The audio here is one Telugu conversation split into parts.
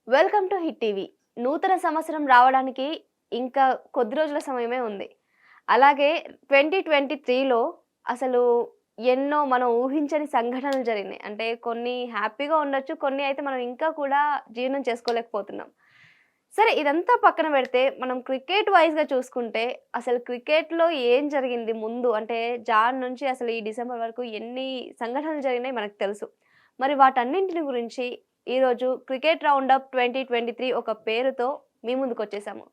Welcome to hit TV. నూతన సంవత్సరం రావడానికి ఇంకా కొద్ది రోజుల సమయమే ఉంది. అలాగే 2023లో అసలు ఎన్నో మనం ఊహించని సంఘటనలు జరిగినాయి. అంటే కొన్ని హ్యాపీగా ఉండొచ్చు. కొన్ని అయితే మనం ఇంకా కూడా జీర్ణం చేసుకోలేకపోతున్నాం. సరే ఇదంతా పక్కన పెడితే మనం క్రికెట్ వైస్‌గా చూసుకుంటే అసలు క్రికెట్‌లో ఏం జరిగింది ముందు అంటే జాన్ నుంచి అసలు ఈ డిసెంబర్ వరకు ఎన్ని సంఘటనలు జరిగినాయి మనకు తెలుసు. మరి వాటన్నింటిని గురించి ఈరోజు క్రికెట్ రౌండప్ 2023 ఒక పేరుతో మీ ముందుకొచ్చేసాము.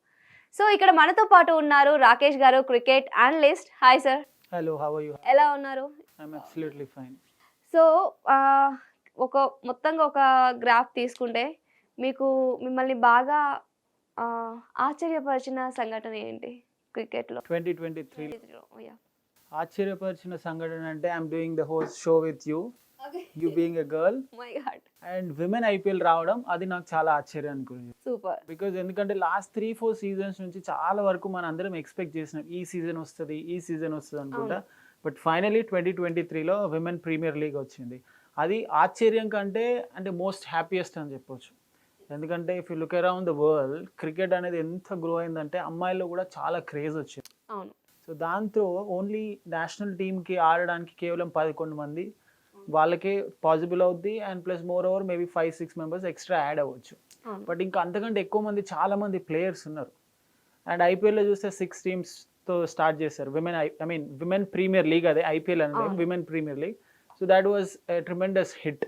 సో, ఇక్కడ మనతో పాటు ఉన్నారు రాకేష్ గారు cricket analyst. Hi sir. Hello, how are you? ఎలా ఉన్నారు? I'm absolutely fine. సో, ఆహ్, ఒక మొత్తంగా ఒక గ్రాఫ్ తీసుకుంటే మీకు మిమ్మల్ని బాగా ఆహ్, ఆశ్చర్యపరిచిన సంఘటన ఏంటి క్రికెట్‌లో? 2023 యాహ్! ఆశ్చర్యపరిచిన సంఘటన అంటే I'm doing the host show with you okay. You being a girl my God! And women IPL రావడం అది నాకు చాలా ఆశ్చర్యానికి గురించి. సూపర్. బికాజ్ ఎందుకంటే లాస్ట్ 3-4 సీజన్స్ నుంచి చాలా వరకు మన అందరం ఎక్స్పెక్ట్ చేసినాం ఈ సీజన్ వస్తుంది అనుకుంటా. బట్ ఫైనలీ 2023లో విమెన్ ప్రీమియర్ లీగ్ వచ్చింది. అది ఆశ్చర్యం కంటే అంటే మోస్ట్ హ్యాపీయెస్ట్ అని చెప్పొచ్చు. ఎందుకంటే if you look around the world cricket అనేది ఎంత గ్రో అయిందంటే అమ్మాయిల్లో కూడా చాలా క్రేజ్ వచ్చింది. అవును. సో దాంతో ఓన్లీ నేషనల్ టీమ్కి ఆడడానికి కేవలం 11 మంది వాళ్ళకే పాసిబుల్ అవుద్ది. And plus more over maybe 5-6 members extra add అవ్వచ్చు. బట్ ఇంకా అంతకంటే ఎక్కువ మంది చాలా మంది ప్లేయర్స్ ఉన్నారు. అండ్ ఐపీఎల్లో చూస్తే 6 టీమ్స్తో స్టార్ట్ చేశారు. విమెన్ ప్రీమియర్ లీగ్, అదే ఐపీఎల్ అనేది women premier league. So that was a tremendous hit.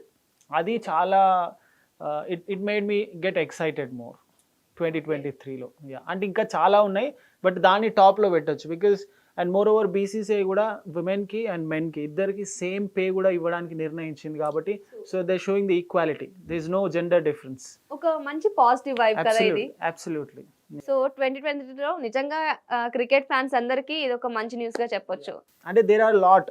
అది చాలా it made me get excited more 2023లో. అంటే ఇంకా చాలా ఉన్నాయి బట్ దాన్ని టాప్లో పెట్టచ్చు. Because and moreover BCCI కూడా విమెన్కి అండ్ మెన్కి ఇద్దరికి సేమ్ పే కూడా ఇవ్వడానికి నిర్ణయించింది కాబట్టి so they showing the equality, there is no gender difference. ఒక మంచి పాజిటివ్ వైబ్ కదా ఇది. అబ్సల్యూట్లీ. సో 2023లో నిజంగా క్రికెట్ ఫ్యాన్స్ అందరికీ ఇది ఒక మంచి న్యూస్ గా చెప్పొచ్చు. అంటే దేర్ ఆర్ లాట్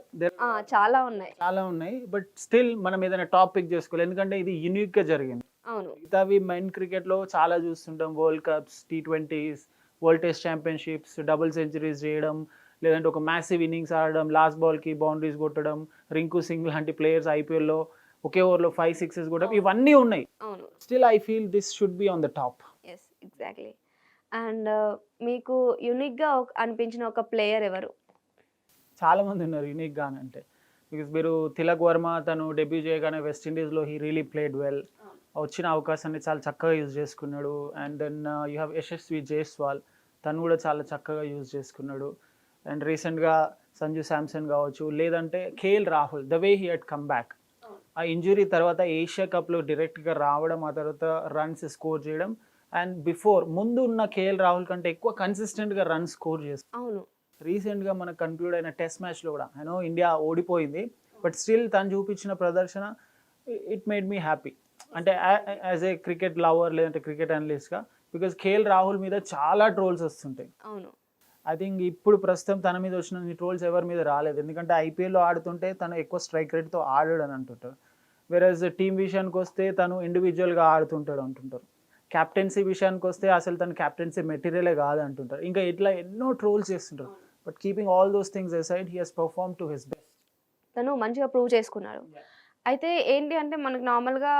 చాలా ఉన్నాయి. బట్ స్టిల్ మనం ఏదైనా టాపిక్ చేసుకోవాలి ఎందుకంటే ఇది యూనిక్ గా జరిగింది. అవును. మిగతావి మెన్ క్రికెట్లో చాలా చూస్తుంటాం, world cups, T20s, world test championships, double centuries చేయడం, లేదంటే ఒక మ్యాసివ్ ఇన్నింగ్స్ ఆడడం, లాస్ట్ బాల్కి బౌండరీస్ కొట్టడం, రింకు సింగ్ లాంటి ప్లేయర్స్ ఐపీఎల్లో ఒకే ఓవర్లో 5-6 కొట్టడం, ఇవన్నీ ఉన్నాయి. అవును. Still I feel this should be on the top. Yes, exactly. And మీకు యూనిక్గా అనిపించిన ఒక ప్లేయర్ ఎవరు? చాలా మంది ఉన్నారు యూనిక్గా అంటే. బికాస్ మీరు తిలక్ వర్మ తను డెబ్యూ చేయగానే వెస్టిండీస్లో హీ రియలీ ప్లేడ్ వెల్. వచ్చిన అవకాశాన్ని చాలా చక్కగా యూజ్ చేసుకున్నాడు. And then you have Yashasvi Jaiswal, తను కూడా చాలా చక్కగా యూజ్ చేసుకున్నాడు. అండ్ రీసెంట్గా సంజు శాంసన్ కావచ్చు, లేదంటే KL Rahul, the way he had come back. ఆ ఇంజురీ తర్వాత ఏషియా కప్లో డైరెక్ట్గా రావడం, ఆ తర్వాత రన్స్ స్కోర్ చేయడం, అండ్ ముందు ఉన్న కేఎల్ రాహుల్ కంటే ఎక్కువ కన్సిస్టెంట్గా రన్ స్కోర్ చేస్తాడు. అవును. రీసెంట్గా మనకు కన్క్లూడ్ అయిన టెస్ట్ మ్యాచ్లో కూడా ఐనో ఇండియా ఓడిపోయింది బట్ స్టిల్ తను చూపించిన ప్రదర్శన ఇట్ మేడ్ మీ హ్యాపీ. అంటే యాజ్ ఏ క్రికెట్ లవర్ లేదంటే క్రికెట్ అనలిస్ట్గా, బికాజ్ కేఎల్ రాహుల్ మీద చాలా ట్రోల్స్ వస్తుంటాయి. అవును. ఐ థింక్ ఇప్పుడు ప్రస్తుతం తన మీద వచ్చిన ట్రోల్స్ ఎవరి మీద రాలేదు. ఎందుకంటే ఐపీఎల్లో ఆడుతుంటే తను ఎక్కువ స్ట్రైక్ రేట్తో ఆడాడు అని అంటుంటారు. వేరేజ్ టీం విషయానికి వస్తే తను ఇండివిజువల్గా ఆడుతుంటాడు అంటుంటారు. క్యాప్టెన్సీ విషయానికి వస్తే అసలు తను క్యాప్టెన్సీ మెటీరియలే కాదు అంటుంటారు. ఇంకా ఇట్లా ఎన్నో ట్రోల్స్ చేస్తుంటారు. But keeping all those things aside he has perform to his best. తను మంచిగా ప్రూవ్ చేసుకున్నాడు. అయితే ఏంటి అంటే మనకు నార్మల్గా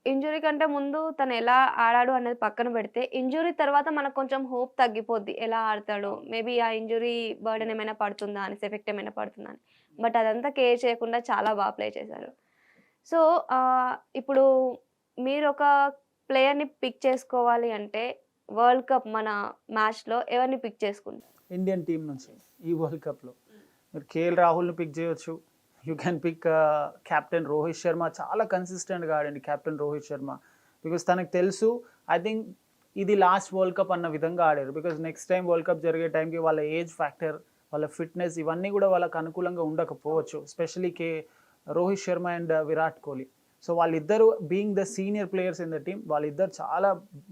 ఇంజురీ కంటే ముందు తను ఎలా ఆడాడు అనేది పక్కన పెడితే ఇంజురీ తర్వాత మనకు కొంచెం హోప్ తగ్గిపోద్ది. ఎలా ఆడతాడు, మేబీ ఆ ఇంజురీ బర్డెన్ ఏమైనా పడుతుందా అని, ఎఫెక్ట్ ఏమైనా పడుతుందా అని. బట్ అదంతా కేర్ చేయకుండా చాలా బాగా ప్లే చేశారు. సో ఇప్పుడు మీరు ఒక ప్లేయర్ని పిక్ చేసుకోవాలి అంటే వరల్డ్ కప్ మన మ్యాచ్లో ఎవరిని పిక్ చేసుకుంటారు? ఇండియన్ టీం నుంచి ఈ వరల్డ్ కప్లో మీరు కేఎల్ రాహుల్ని పిక్ చేయొచ్చు. You can pick captain Rohit Sharma, చాలా కన్సిస్టెంట్గా ఆడండి కెప్టెన్ రోహిత్ శర్మ. బికాస్ తనకు తెలుసు ఐ థింక్ ఇది లాస్ట్ వరల్డ్ కప్ అన్న విధంగా ఆడారు. Because next time World Cup జరిగే టైంకి వాళ్ళ ఏజ్ ఫ్యాక్టర్, వాళ్ళ ఫిట్నెస్ ఇవన్నీ కూడా వాళ్ళకు అనుకూలంగా ఉండకపోవచ్చు. Especially Rohit Sharma and Virat Kohli. So వాళ్ళిద్దరు being the senior players in the team, వాళ్ళిద్దరు చాలా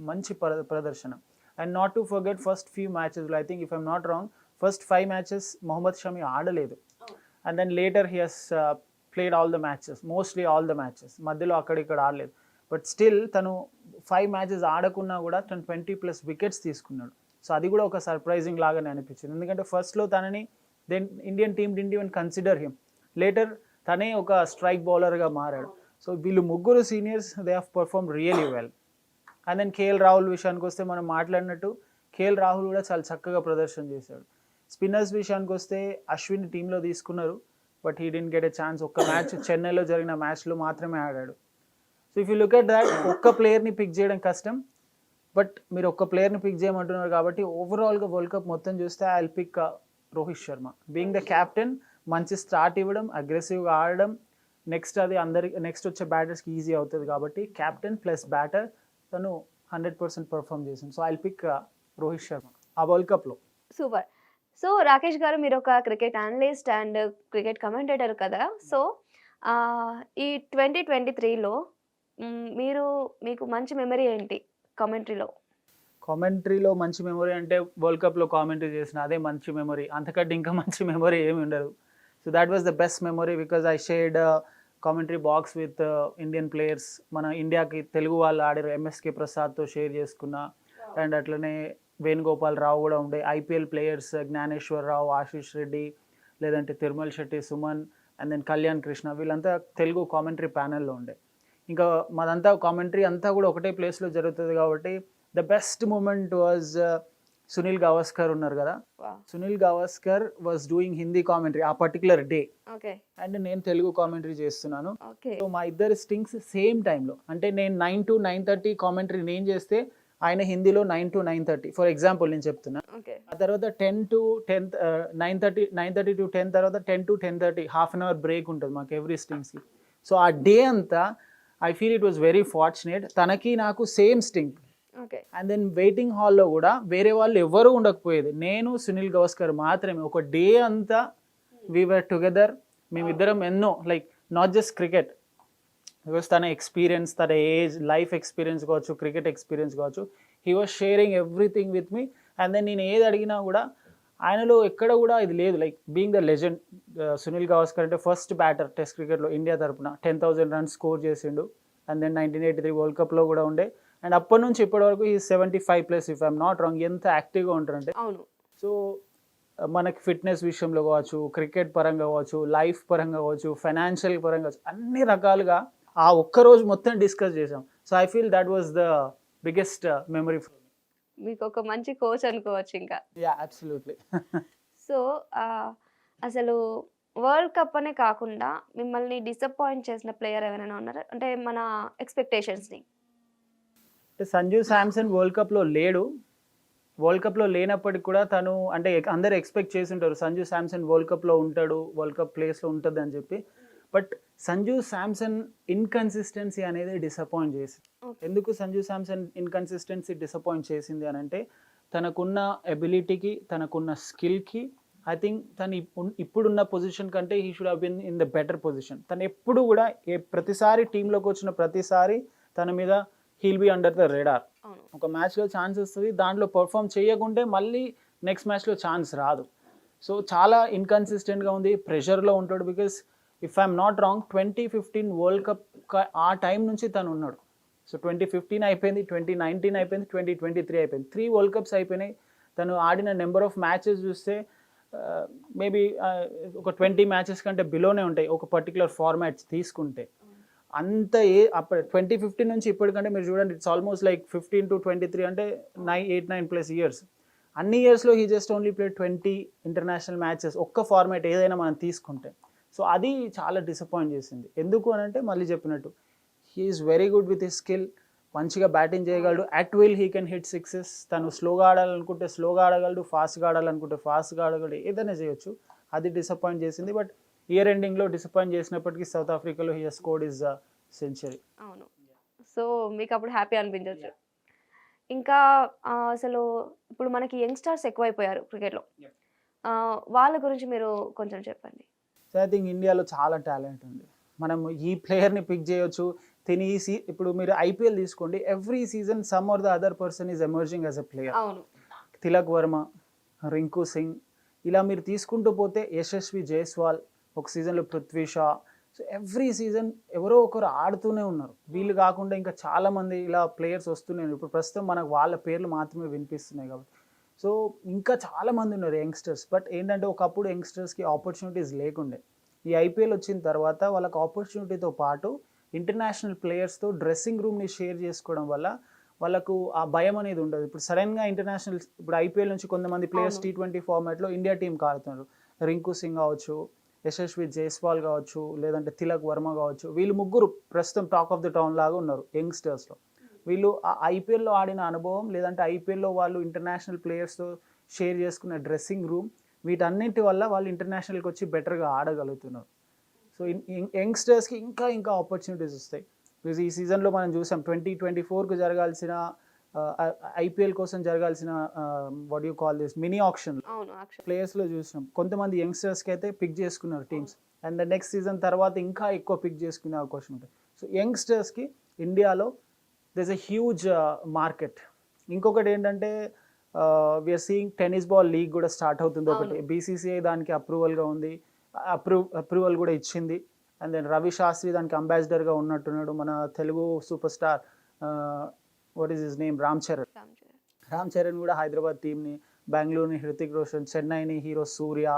మంచి ప్రదర్శన. And not to forget first few మ్యాచెస్లో I think if I'm not wrong first 5 matches Mohammed Shami ఆడలేదు. And then later he he's played all the matches, mostly all the matches, మధ్యలో అక్కడిక్కడ ఆడలేదు. బట్ స్టిల్ తను 5 మ్యాచెస్ ఆడకున్నా కూడా తను 20+ వికెట్స్ తీసుకున్నాడు. సో అది కూడా ఒక సర్ప్రైజింగ్ లాగానే అనిపించింది. ఎందుకంటే ఫస్ట్లో తనని then Indian team didn't even consider him. Later తనే ఒక స్ట్రైక్ బౌలర్గా మారాడు. సో వీళ్ళు ముగ్గురు seniors they have perform really well. And then KL Rahul విషయానికి వస్తే మనం మాట్లాడినట్టు కేఎల్ రాహుల్ కూడా చాలా చక్కగా ప్రదర్శన చేశాడు. స్పిన్నర్స్ విషయానికి వస్తే అశ్విన్ టీంలో తీసుకున్నారు, but he didn't get a chance. ఒక్క మ్యాచ్ చెన్నైలో జరిగిన మ్యాచ్లో మాత్రమే ఆడాడు. So if you look at that, ఒక్క ప్లేయర్ని పిక్ చేయడం కష్టం, బట్ మీరు ఒక్క ప్లేయర్ని పిక్ చేయమంటున్నారు కాబట్టి ఓవరాల్గా వరల్డ్ కప్ మొత్తం చూస్తే I will pick Rohit Sharma. Being the captain, మంచి స్టార్ట్ ఇవ్వడం, అగ్రెసివ్గా ఆడడం, నెక్స్ట్ అది నెక్స్ట్ వచ్చే బ్యాటర్స్కి ఈజీ అవుతుంది కాబట్టి క్యాప్టెన్ ప్లస్ బ్యాటర్ తను 100% పర్ఫామ్ చేసింది. So I will pick Rohit Sharma ఆ వరల్డ్ కప్లో. సూపర్. సో రాకేష్ గారు, మీరు ఒక cricket analyst and cricket commentator కదా. సో ఈ 2023లో మీకు మంచి మెమరీ ఏంటి కమెంటరీలో? కామెంటరీలో మంచి మెమరీ అంటే వరల్డ్ కప్లో కామెంటరీ చేసిన అదే మంచి మెమరీ, అంతకంటే ఇంకా మంచి మెమరీ ఏమి ఉండదు. So that was the best memory because I shared commentary box with Indian players. మన ఇండియాకి తెలుగు వాళ్ళు ఆడారు, ఎంఎస్కే ప్రసాద్తో షేర్ చేసుకున్నా. అండ్ అట్లనే వేణుగోపాల్ రావు కూడా ఉండే, ఐపీఎల్ ప్లేయర్స్ జ్ఞానేశ్వర్ రావు, ఆశీష్ రెడ్డి, లేదంటే తిరుమల్ శెట్టి, సుమన్, అండ్ దెన్ కళ్యాణ్ కృష్ణ, వీళ్ళంతా తెలుగు కామెంటరీ ప్యానెల్లో ఉండే. ఇంకా మాదంతా కామెంటరీ అంతా కూడా ఒకటే ప్లేస్లో జరుగుతుంది కాబట్టి the best moment was Sunil Gavaskar ఉన్నారు కదా. Sunil Gavaskar was doing Hindi commentary ఆ పర్టికులర్ డే, అండ్ నేను తెలుగు కామెంటరీ చేస్తున్నాను. సో మా ఇద్దరు స్టింగ్స్ సేమ్ టైంలో, అంటే నేను 9 to 9:30 కామెంటరీ నేను చేస్తే ఆయన హిందీలో 9 to 9:30 ఫర్ ఎగ్జాంపుల్ నేను చెప్తున్నా. ఆ తర్వాత 10 to 10 9:30 to 10 తర్వాత 10 to 10:30 half an hour break ఉంటుంది మాకు ఎవ్రీ స్టింగ్స్కి. సో ఆ డే అంతా I feel it was very fortunate. తనకి నాకు same sting. And then waiting హాల్లో కూడా వేరే వాళ్ళు ఎవరు ఉండకపోయేది, నేను సునీల్ గవాస్కర్ మాత్రమే. ఒక డే అంతా వీఆర్ టుగెదర్, మేమిద్దరం ఎన్నో like not just cricket, because తన ఎక్స్పీరియన్స్, తన ఏజ్, లైఫ్ ఎక్స్పీరియన్స్ కావచ్చు, క్రికెట్ ఎక్స్పీరియన్స్ కావచ్చు, he was sharing everything with me. And then నేను ఏది అడిగినా కూడా ఆయనలో ఎక్కడ కూడా ఇది లేదు. Like being the legend, Sunil Gavaskar అంటే ఫస్ట్ బ్యాటర్ టెస్ట్ క్రికెట్లో ఇండియా తరపున 10,000 రన్స్ స్కోర్ చేసిండు. అండ్ దెన్ 1983 వరల్డ్ కప్లో కూడా ఉండే. అండ్ అప్పటి నుంచి ఇప్పటి వరకు ఈ 75+ ఇఫ్ ఐఎమ్ నాట్ రాంగ్. ఎంత యాక్టివ్గా ఉంటారంటే. సో మనకి ఫిట్నెస్ విషయంలో కావచ్చు, క్రికెట్ పరంగా కావచ్చు, లైఫ్ పరంగా కావచ్చు, ఫైనాన్షియల్ పరంగా కావచ్చు, అన్ని రకాలుగా ఆ ఒక్కరోజు మొత్తం డిస్కస్ చేసాం. So I feel that was the biggest memory for me. మీకు ఒక మంచి కోచ్ అనుకోవచ్చు ఇంకా. Yeah, absolutely. సో అసలు వరల్డ్ కప్ అనే కాకుండా మిమ్మల్ని డిసప్పాయింట్ చేసిన ప్లేయర్ ఎవరైనా ఉన్నారా, అంటే మన ఎక్స్పెక్టేషన్స్ని? అంటే సంజు శాంసన్ వరల్డ్ కప్లో లేడు. వరల్డ్ కప్లో లేనప్పటికి కూడా తను అంటే అందరు ఎక్స్పెక్ట్ చేసి ఉంటారు సంజు శాంసన్ వరల్డ్ కప్లో ఉంటాడు, వరల్డ్ కప్ ప్లేస్లో ఉంటుంది అని చెప్పి. బట్ సంజు శాంసన్ ఇన్కన్సిస్టెన్సీ అనేది డిసప్పాయింట్ చేసింది. ఎందుకు సంజు శాంసన్ ఇన్కన్సిస్టెన్సీ డిసప్పాయింట్ చేసింది అని అంటే, తనకున్న ఎబిలిటీకి, తనకున్న స్కిల్కి ఐ థింక్ తను ఇప్పుడున్న పొజిషన్ కంటే he should have been in the better position. తను ఎప్పుడు కూడా ప్రతిసారి టీంలోకి వచ్చిన ప్రతిసారి తన మీద he'll be under the radar. ఒక మ్యాచ్లో ఛాన్స్ వస్తుంది, దాంట్లో పర్ఫామ్ చేయకుంటే మళ్ళీ నెక్స్ట్ మ్యాచ్లో ఛాన్స్ రాదు. సో చాలా ఇన్కన్సిస్టెంట్గా ఉంది, ప్రెషర్లో ఉంటాడు. Because if I'm not wrong 2015 world cup ఆ టైం నుంచి తను ఉన్నాడు. సో 2015 అయిపోయింది, 2019 అయిపోయింది, 2023 అయిపోయింది. 3 వరల్డ్ కప్స్ అయిపోయినాయి. తను ఆడిన నెంబర్ ఆఫ్ మ్యాచెస్ చూస్తే మేబీ ఒక 20 మ్యాచెస్ కంటే బిలోనే ఉంటాయి ఒక పర్టికులర్ ఫార్మాట్స్ తీసుకుంటే. అంత అప్పుడు 2015 నుంచి ఇప్పటికంటే మీరు చూడండి, ఇట్స్ ఆల్మోస్ట్ లైక్ 15 to 23 అంటే 8-9+ ఇయర్స్. అన్ని ఇయర్స్లో he just only played 20 international matches ఒక్క ఫార్మాట్ ఏదైనా మనం తీసుకుంటే. సో అది చాలా డిసప్పాయింట్ చేసింది. ఎందుకు అని అంటే మళ్ళీ చెప్పినట్టు he is very good with his skill, మంచిగా బ్యాటింగ్ చేయగలడు, at will he can hit sixes. తను స్లోగా ఆడాలనుకుంటే స్లోగా ఆడగలడు, ఫాస్ట్గా ఆడాలనుకుంటే ఫాస్ట్గా ఆడగలడు, ఏదైనా చేయొచ్చు. అది డిసప్పాయింట్ చేసింది. బట్ ఇయర్ ఎండింగ్లో డిసప్పాయింట్ చేసినప్పటికీ సౌత్ ఆఫ్రికాలో he has scored his century. అవును. సో మీకు అప్పుడు హ్యాపీ అనిపించవచ్చు. ఇంకా అసలు ఇప్పుడు మనకి యంగ్స్టర్స్ ఎక్కువైపోయారు క్రికెట్లో, వాళ్ళ గురించి మీరు కొంచెం చెప్పండి. సో ఐ థింక్ ఇండియాలో చాలా టాలెంట్ ఉంది. మనం ఈ ప్లేయర్ని పిక్ చేయొచ్చు. ఇప్పుడు మీరు ఐపీఎల్ తీసుకోండి, every season some or the other person is emerging as a player. Tilak Varma, Rinku Singh, ఇలా మీరు తీసుకుంటూ పోతే యశస్వి జైస్వాల్, ఒక సీజన్లో Prithvi Shaw. So every season ఎవరో ఒకరు ఆడుతూనే ఉన్నారు. వీళ్ళు కాకుండా ఇంకా చాలామంది ఇలా ప్లేయర్స్ వస్తున్నాయి. ఇప్పుడు ప్రస్తుతం మనకు వాళ్ళ పేర్లు మాత్రమే వినిపిస్తున్నాయి కాబట్టి. సో ఇంకా చాలామంది ఉన్నారు యంగ్స్టర్స్. బట్ ఏంటంటే ఒకప్పుడు యంగ్స్టర్స్కి ఆపర్చునిటీస్ లేకుండే. ఈ ఐపీఎల్ వచ్చిన తర్వాత వాళ్ళకి ఆపర్చునిటీతో పాటు ఇంటర్నేషనల్ ప్లేయర్స్తో డ్రెస్సింగ్ రూమ్ని షేర్ చేసుకోవడం వల్ల వాళ్ళకు ఆ భయం అనేది ఉండదు. ఇప్పుడు సడన్గా ఇంటర్నేషనల్, ఇప్పుడు ఐపీఎల్ నుంచి కొంతమంది ప్లేయర్స్ అవును. T20 ఫార్మాట్లో ఇండియా టీంకి ఆడుతున్నారు. రింకు సింగ్ కావచ్చు, యశస్వి జైస్వాల్ కావచ్చు, లేదంటే తిలక్ వర్మ కావచ్చు, వీళ్ళు ముగ్గురు ప్రస్తుతం టాక్ ఆఫ్ ద టౌన్ లాగా ఉన్నారు యంగ్స్టర్స్లో. వీళ్ళు ఆ ఐపీఎల్లో ఆడిన అనుభవం, లేదంటే ఐపీఎల్లో వాళ్ళు ఇంటర్నేషనల్ ప్లేయర్స్తో షేర్ చేసుకున్న డ్రెస్సింగ్ రూమ్, వీటన్నిటి వల్ల వాళ్ళు ఇంటర్నేషనల్కి వచ్చి బెటర్గా ఆడగలుగుతున్నారు. సో యంగ్స్టర్స్కి ఇంకా ఇంకా ఆపర్చునిటీస్ వస్తాయి. బికాజ్ ఈ సీజన్లో మనం చూసాం 2024కు జరగాల్సిన ఐపీఎల్ కోసం జరగాల్సిన what you call this mini option అవును. యాక్చువల్ ప్లేయర్స్లో చూసినాం. కొంతమంది యంగ్స్టర్స్కి అయితే పిక్ చేసుకున్నారు టీమ్స్, అండ్ నెక్స్ట్ సీజన్ తర్వాత ఇంకా ఎక్కువ పిక్ చేసుకునే అవకాశం ఉంటుంది. సో యంగ్స్టర్స్కి ఇండియాలో దిస్ ఎ హ్యూజ్ మార్కెట్. ఇంకొకటి ఏంటంటే we're seeing tennis ball league కూడా స్టార్ట్ అవుతుంది ఒకటి. అవును. బీసీసీఐ దానికి అప్రూవల్గా ఉంది, అప్రూవల్ కూడా ఇచ్చింది. అండ్ దెన్ రవి శాస్త్రి దానికి అంబాసిడర్గా ఉన్నట్టున్నాడు, మన Telugu super star what is his name Ram Charan. Ram Charan కూడా హైదరాబాద్ టీంని, బెంగళూరుని హృతిక్ రోషన్, చెన్నైని హీరో సూర్య,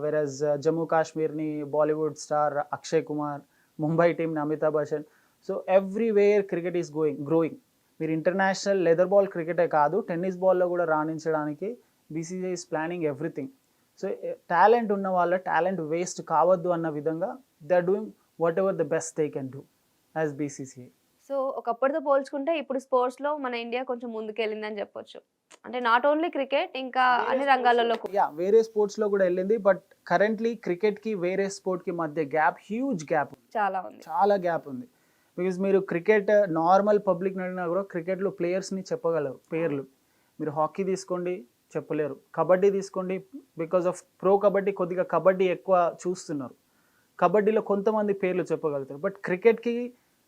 వెరస్ జమ్మూ కాశ్మీర్ని బాలీవుడ్ స్టార్ అక్షయ్ కుమార్, ముంబై టీంని Amitabh Bachchan. So everywhere cricket is growing. మీరు ఇంటర్నేషనల్ లెదర్ బాల్ క్రికెటే కాదు, టెన్నిస్ బాల్లో కూడా రాణించడానికి BCCI is planning everything. So talent ఉన్న వాళ్ళ టాలెంట్ వేస్ట్ కావద్దు అన్న విధంగా they are doing whatever the best they can do as BCCI. So ఒకప్పటితో పోల్చుకుంటే ఇప్పుడు స్పోర్ట్స్‌లో మన ఇండియా కొంచెం ముందుకెళ్ళిందని చెప్పొచ్చు. అంటే నాట్ ఓన్లీ క్రికెట్, ఇంకా అన్ని రంగాలలో యా, వేరే స్పోర్ట్స్లో కూడా వెళ్ళింది. బట్ కరెంట్లీ క్రికెట్కి వేరే స్పోర్ట్కి మధ్య గ్యాప్, హ్యూజ్ గ్యాప్, చాలా ఉంది. చాలా గ్యాప్ ఉంది. బికాజ్ మీరు క్రికెట్ నార్మల్ పబ్లిక్ అడిగినా కూడా క్రికెట్లో ప్లేయర్స్ని చెప్పగలరు పేర్లు. మీరు హాకీ తీసుకోండి చెప్పలేరు, కబడ్డీ తీసుకోండి, బికాజ్ ఆఫ్ ప్రో కబడ్డీ కొద్దిగా కబడ్డీ ఎక్కువ చూస్తున్నారు, కబడ్డీలో కొంతమంది పేర్లు చెప్పగలుగుతారు. బట్ క్రికెట్కి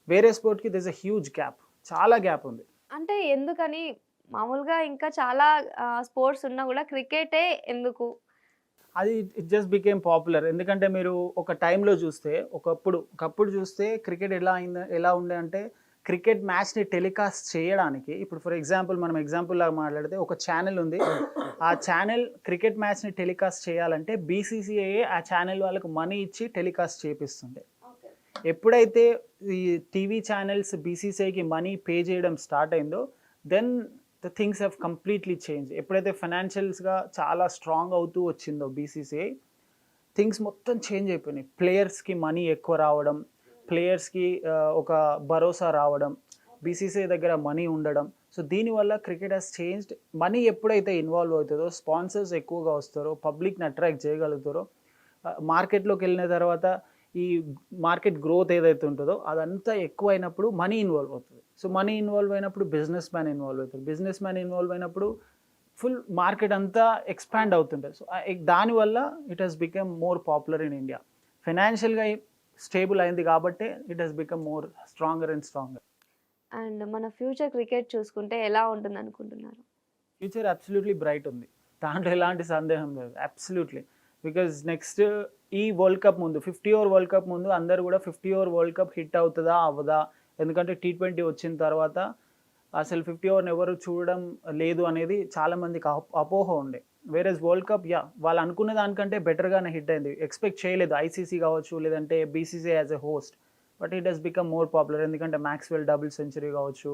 వేరే స్పోర్ట్కి దిస్ ఎ హ్యూజ్ గ్యాప్, చాలా గ్యాప్ ఉంది. అంటే ఎందుకని మామూలుగా ఇంకా చాలా స్పోర్ట్స్ ఉన్నా కూడా క్రికెటే ఎందుకు? అది ఇట్ జస్ట్ బికేమ్ పాపులర్. ఎందుకంటే మీరు ఒక టైంలో చూస్తే, ఒకప్పుడు చూస్తే క్రికెట్ ఎలా ఉండే అంటే, క్రికెట్ మ్యాచ్ని టెలికాస్ట్ చేయడానికి, ఇప్పుడు ఫర్ ఎగ్జాంపుల్ మనం ఎగ్జాంపుల్ లాగా మాట్లాడితే ఒక ఛానల్ ఉంది, ఆ ఛానల్ క్రికెట్ మ్యాచ్ని టెలికాస్ట్ చేయాలంటే బీసీసీఐ ఆ ఛానల్ వాళ్ళకు మనీ ఇచ్చి టెలికాస్ట్ చేపిస్తుండే. ఎప్పుడైతే ఈ టీవీ ఛానల్స్ బీసీసీఐకి మనీ పే చేయడం స్టార్ట్ అయిందో, then the things have completely change. ఎప్పుడైతే ఫైనాన్షియల్స్గా చాలా స్ట్రాంగ్ అవుతూ వచ్చిందో బీసీసీఐ, థింగ్స్ మొత్తం చేంజ్ అయిపోయినాయి. ప్లేయర్స్కి మనీ ఎక్కువ రావడం, ప్లేయర్స్కి ఒక భరోసా రావడం, బీసీసీఐ దగ్గర మనీ ఉండడం. సో దీనివల్ల క్రికెట్ హ్యాస్ చేంజ్డ్. మనీ ఎప్పుడైతే ఇన్వాల్వ్ అవుతుందో, స్పాన్సర్స్ ఎక్కువగా వస్తారో, పబ్లిక్ని అట్రాక్ట్ చేయగలుగుతారో, మార్కెట్లోకి వెళ్ళిన తర్వాత ఈ మార్కెట్ గ్రోత్ ఏదైతే ఉంటుందో అదంతా ఎక్కువైనప్పుడు మనీ ఇన్వాల్వ్ అవుతుంది. సో మనీ ఇన్వాల్వ్ అయినప్పుడు బిజినెస్ మ్యాన్ ఇన్వాల్వ్ అవుతారు, బిజినెస్ మ్యాన్ ఇన్వాల్వ్ అయినప్పుడు ఫుల్ మార్కెట్ అంతా ఎక్స్పాండ్ అవుతుంటుంది. సో దానివల్ల it has become more popular in India. ఫైనాన్షియల్గా స్టేబుల్ అయింది కాబట్టి it has become more stronger and stronger. And మన ఫ్యూచర్ క్రికెట్ చూసుకుంటే ఎలా ఉంటుంది అనుకుంటున్నారు? ఫ్యూచర్ అబ్సల్యూట్లీ బ్రైట్ ఉంది, దాంట్లో ఎలాంటి సందేహం లేదు. అబ్సల్యూట్లీ. బికాజ్ నెక్స్ట్ ఈ వరల్డ్ కప్ ముందు, 50 ఓవర్ వరల్డ్ కప్ ముందు అందరు కూడా 50 ఓవర్ వరల్డ్ కప్ హిట్ అవుతుందా అవ్వదా, ఎందుకంటే T20 వచ్చిన తర్వాత అసలు 50 ఓవర్ని ఎవరు చూడడం లేదు అనేది చాలామందికి అపోహ ఉండే. వేరేస్ వరల్డ్ కప్ వాళ్ళు అనుకున్న దానికంటే బెటర్గానే హిట్ అయింది. ఎక్స్పెక్ట్ చేయలేదు ఐసీసీ కావచ్చు, లేదంటే BCC as a host. But it has become more popular. ఎందుకంటే మ్యాక్స్వెల్ డబుల్ సెంచరీ కావచ్చు,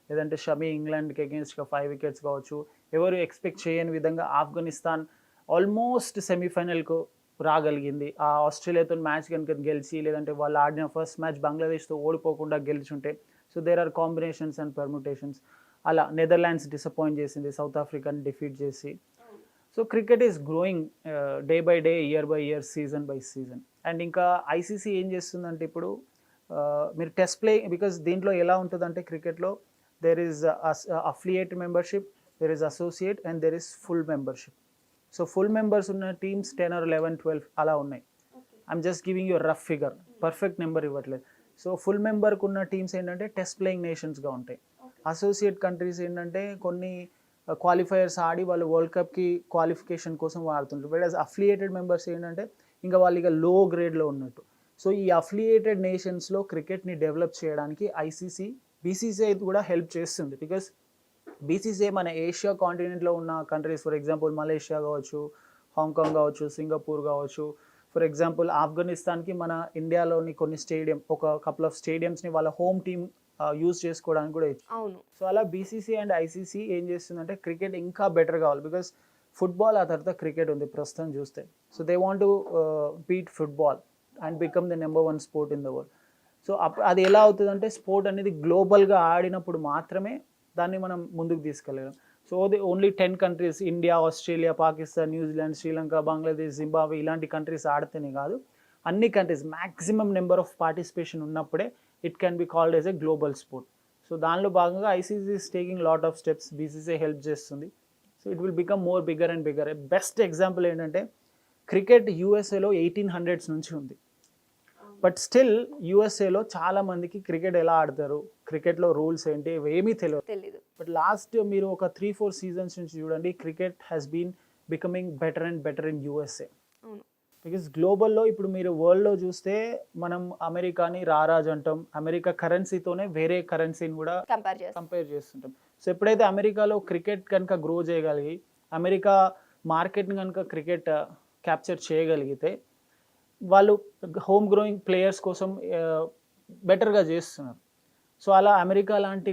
లేదంటే షమీ ఇంగ్లాండ్కి అగేన్స్ట్గా 5 వికెట్స్ కావచ్చు, ఎవరు ఎక్స్పెక్ట్ చేయని విధంగా ఆఫ్ఘనిస్తాన్ ఆల్మోస్ట్ సెమీఫైనల్కు రాగలిగింది. ఆ ఆస్ట్రేలియాతో మ్యాచ్ కనుక గెలిచి, లేదంటే వాళ్ళు ఆడిన ఫస్ట్ మ్యాచ్ బంగ్లాదేశ్తో ఓడిపోకుండా గెలిచుంటే. So there are combinations and permutations. అలా నెదర్లాండ్స్ డిసప్పాయింట్ చేసింది సౌత్ ఆఫ్రికాని డిఫీట్ చేసి. So cricket is growing day by day, year by year, season by season. And ఇంకా ఐసీసీ ఏం చేస్తుందంటే ఇప్పుడు మీరు టెస్ట్ ప్లే, బికాజ్ దీంట్లో ఎలా ఉంటుందంటే క్రికెట్లో there is affiliate membership, there is associate and there is full membership. So full members ఉన్న టీమ్స్ 10 or 11, 12 అలా ఉన్నాయి. I'm just giving you rough figure, perfect number ఇవ్వట్లేదు. సో ఫుల్ మెంబర్కి ఉన్న టీమ్స్ ఏంటంటే టెస్ట్ ప్లేయింగ్ నేషన్స్గా ఉంటాయి. అసోసియేట్ కంట్రీస్ ఏంటంటే కొన్ని క్వాలిఫైయర్స్ ఆడి వాళ్ళు వరల్డ్ కప్కి క్వాలిఫికేషన్ కోసం వాడుతుంటారు. బట్ అఫిలియేటెడ్ మెంబర్స్ ఏంటంటే ఇంకా వాళ్ళు ఇక లో గ్రేడ్లో ఉన్నట్టు. సో ఈ అఫిలియేటెడ్ నేషన్స్లో క్రికెట్ని డెవలప్ చేయడానికి బీసీసీఐ కూడా హెల్ప్ చేస్తుంది. బికాస్ బీసీసీఐ మన ఏషియా కాంటినెంట్లో ఉన్న కంట్రీస్, ఫర్ ఎగ్జాంపుల్ మలేషియా కావచ్చు, హాంకాంగ్ కావచ్చు, సింగపూర్ కావచ్చు, ఫర్ ఎగ్జాంపుల్ ఆఫ్ఘనిస్తాన్కి మన ఇండియాలోని కొన్ని ఒక కపుల్ ఆఫ్ స్టేడియంస్ని వాళ్ళ హోమ్ టీమ్ యూజ్ చేసుకోవడానికి కూడా ఇచ్చింది. అవును. సో అలా బీసీసీ అండ్ ఐసీసీ ఏం చేస్తుందంటే క్రికెట్ ఇంకా బెటర్ కావాలి, బికాస్ ఫుట్బాల్ ఆ తర్వాత క్రికెట్ ఉంది ప్రస్తుతం చూస్తే. So they want to beat football and become the number 1 sport in the world. So అది ఎలా అవుతుందంటే స్పోర్ట్ అనేది గ్లోబల్గా ఆడినప్పుడు మాత్రమే దాన్ని మనం ముందుకు తీసుకెళ్ళగలం. So the only 10 countries, India, Australia, Pakistan, New Zealand, Sri Lanka, Bangladesh, Zimbabwe ఇలాంటి కంట్రీస్ ఆడితేనే కాదు, అన్ని countries maximum number of participation ఉన్నప్పుడే it can be called as a global sport. So దానిలో భాగంగా ICC is taking lot of steps, BCCI help చేస్తుంది. So it will become more bigger and bigger. Best example ఏంటంటే క్రికెట్ యూఎస్ఏలో 1800s నుంచి ఉంది, బట్ స్టిల్ యూఎస్ఏలో చాలా మందికి క్రికెట్ ఎలా ఆడతారు, క్రికెట్లో రూల్స్ ఏంటి ఏమీ తెలియదు. బట్ లాస్ట్ మీరు ఒక 3-4 సీజన్స్ నుంచి చూడండి, cricket has been becoming better and better in USA. Because గ్లోబల్లో ఇప్పుడు మీరు వరల్డ్లో చూస్తే మనం అమెరికాని రారాజ్ అంటాం, అమెరికా కరెన్సీతోనే వేరే కరెన్సీని కూడా కంపేర్ చేస్తుంటాం. సో ఎప్పుడైతే అమెరికాలో క్రికెట్ కనుక గ్రో చేయగలిగి, అమెరికా మార్కెట్ని కనుక క్రికెట్ క్యాప్చర్ చేయగలిగితే, వాళ్ళు హోమ్ గ్రోయింగ్ ప్లేయర్స్ కోసం బెటర్గా చేస్తున్నారు. సో అలా అమెరికా లాంటి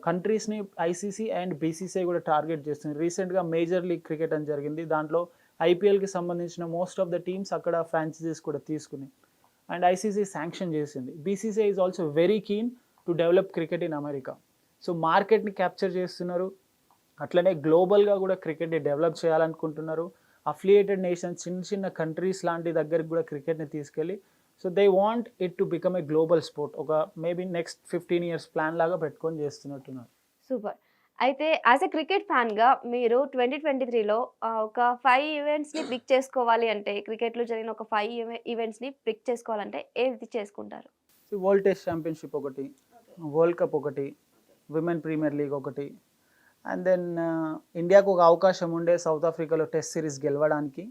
కంట్రీస్ని ఐసీసీ అండ్ బీసీసీ కూడా టార్గెట్ చేస్తుంది. రీసెంట్గా మేజర్ లీగ్ క్రికెట్ అని జరిగింది, దాంట్లో ఐపీఎల్కి సంబంధించిన మోస్ట్ ఆఫ్ ద టీమ్స్ అక్కడ ఫ్రాంచైజీస్ కూడా తీసుకుని అండ్ ఐసీసీ శాంక్షన్ చేసింది. BCC is also very keen to develop cricket in America. So మార్కెట్ని క్యాప్చర్ చేస్తున్నారు, అట్లనే గ్లోబల్గా కూడా క్రికెట్ని డెవలప్ చేయాలనుకుంటున్నారు. అఫిలియేటెడ్ నేషన్స్, చిన్న చిన్న కంట్రీస్ లాంటి దగ్గరికి కూడా క్రికెట్ని తీసుకెళ్ళి, so they want it to become a global sport. ఒక మేబీ నెక్స్ట్ 15 years ప్లాన్ లాగా పెట్టుకొని చేస్తున్నట్టున్నారు. సూపర్. అయితే యాజ్ ఎ క్రికెట్ ఫ్యాన్‌గా మీరు 2023లో ఒక 5 ఈవెంట్స్‌ని పిక్ చేసుకోవాలి అంటే, క్రికెట్‌లో జరిగిన ఒక 5 ఈవెంట్స్‌ని పిక్ చేసుకోవాలంటే ఏది చేసుకుంటారు? వరల్డ్ టెస్ట్ ఛాంపియన్షిప్ ఒకటి, వరల్డ్ కప్ ఒకటి, విమెన్ ప్రీమియర్ లీగ్ ఒకటి, అండ్ దెన్ ఇండియాకు ఒక అవకాశం ఉండే సౌత్ ఆఫ్రికాలో టెస్ట్ సిరీస్ గెలవడానికి,